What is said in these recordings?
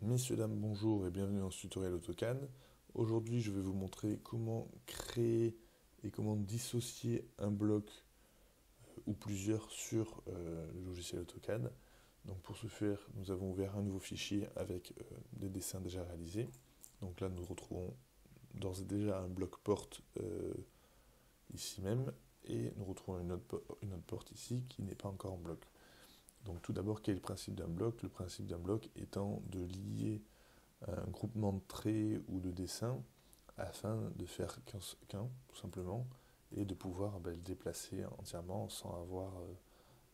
Messieurs, dames, bonjour et bienvenue dans ce tutoriel AutoCAD. Aujourd'hui, je vais vous montrer comment créer et comment dissocier un bloc ou plusieurs sur le logiciel AutoCAD. Donc pour ce faire, nous avons ouvert un nouveau fichier avec des dessins déjà réalisés. Donc là, nous retrouvons d'ores et déjà un bloc porte ici même et nous retrouvons une autre porte ici qui n'est pas encore en bloc. Donc tout d'abord, quel est le principe d'un bloc? Le principe d'un bloc étant de lier un groupement de traits ou de dessins afin de faire qu'un, tout simplement, et de pouvoir le déplacer entièrement sans avoir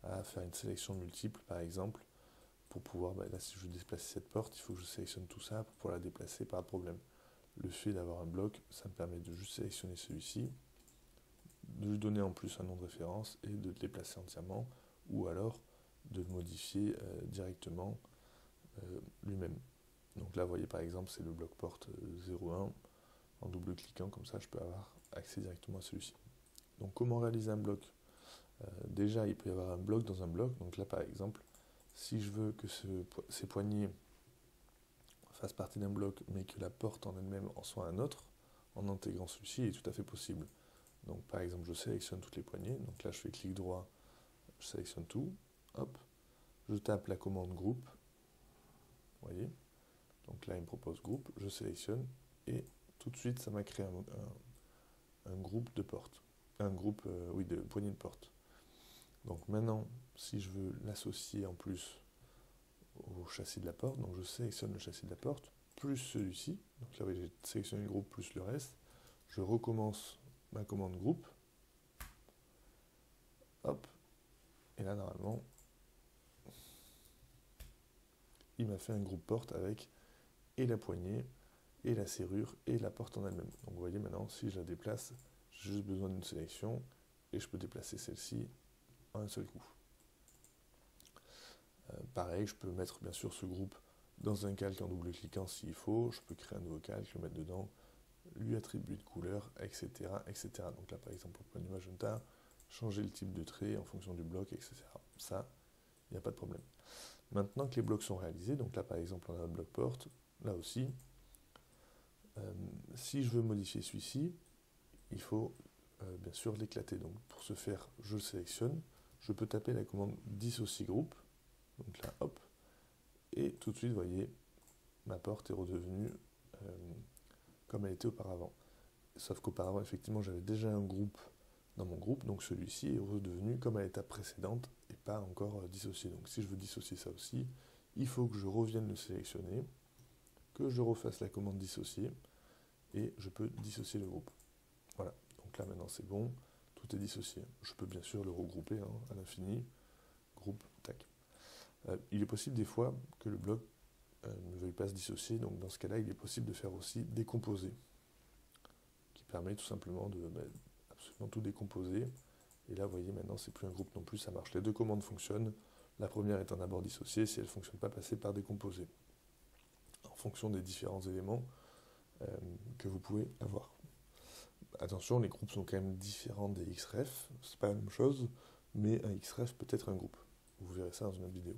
à faire une sélection multiple, par exemple, pour pouvoir, là si je veux déplacer cette porte, il faut que je sélectionne tout ça pour pouvoir la déplacer, pas de problème. Le fait d'avoir un bloc, ça me permet de juste sélectionner celui-ci, de lui donner en plus un nom de référence et de le déplacer entièrement, ou alors de le modifier directement lui-même. Donc là, vous voyez par exemple, c'est le bloc porte 01. En double-cliquant, comme ça, je peux avoir accès directement à celui-ci. Donc comment réaliser un bloc? Déjà, il peut y avoir un bloc dans un bloc. Donc là, par exemple, si je veux que ces poignées fassent partie d'un bloc, mais que la porte en elle-même en soit un autre, en intégrant celui-ci, il est tout à fait possible. Donc par exemple, je sélectionne toutes les poignées. Donc là, je fais clic droit, je sélectionne tout. Hop, je tape la commande groupe. Vous voyez? Donc là, il me propose groupe, je sélectionne et tout de suite, ça m'a créé un groupe de portes. Un groupe, oui, de poignées de portes. Donc maintenant, si je veux l'associer en plus au châssis de la porte, donc je sélectionne le châssis de la porte, plus celui-ci. Donc là, oui, j'ai sélectionné le groupe plus le reste. Je recommence ma commande groupe. Hop. Et là, normalement, il m'a fait un groupe porte avec et la poignée, et la serrure, et la porte en elle-même. Donc vous voyez maintenant, si je la déplace, j'ai juste besoin d'une sélection, et je peux déplacer celle-ci en un seul coup. Pareil, je peux mettre bien sûr ce groupe dans un calque en double-cliquant s'il faut, je peux créer un nouveau calque, le mettre dedans, lui attribuer une couleur, etc. etc. Donc là par exemple pour prendre magenta, changer le type de trait en fonction du bloc, etc. Ça, il n'y a pas de problème. Maintenant que les blocs sont réalisés, donc là par exemple on a un bloc porte, là aussi, si je veux modifier celui-ci, il faut bien sûr l'éclater. Donc pour ce faire, je le sélectionne, je peux taper la commande dissocier groupe, donc là hop, et tout de suite, vous voyez, ma porte est redevenue comme elle était auparavant. Sauf qu'auparavant, effectivement, j'avais déjà un groupe dans mon groupe, donc celui-ci est redevenu comme à l'étape précédente et pas encore dissocié. Donc si je veux dissocier ça aussi, il faut que je revienne le sélectionner, que je refasse la commande dissocier, et je peux dissocier le groupe. Voilà, donc là maintenant c'est bon, tout est dissocié. Je peux bien sûr le regrouper à l'infini, groupe, tac. Il est possible des fois que le bloc ne veuille pas se dissocier, donc dans ce cas-là, il est possible de faire aussi décomposer, qui permet tout simplement de absolument tout décomposer. Et là, vous voyez, maintenant, c'est plus un groupe non plus, ça marche. Les deux commandes fonctionnent. La première étant d'abord dissociée, si elle ne fonctionne pas, passer par décomposer, en fonction des différents éléments que vous pouvez avoir. Attention, les groupes sont quand même différents des XREF, c'est pas la même chose, mais un XREF peut être un groupe. Vous verrez ça dans une autre vidéo.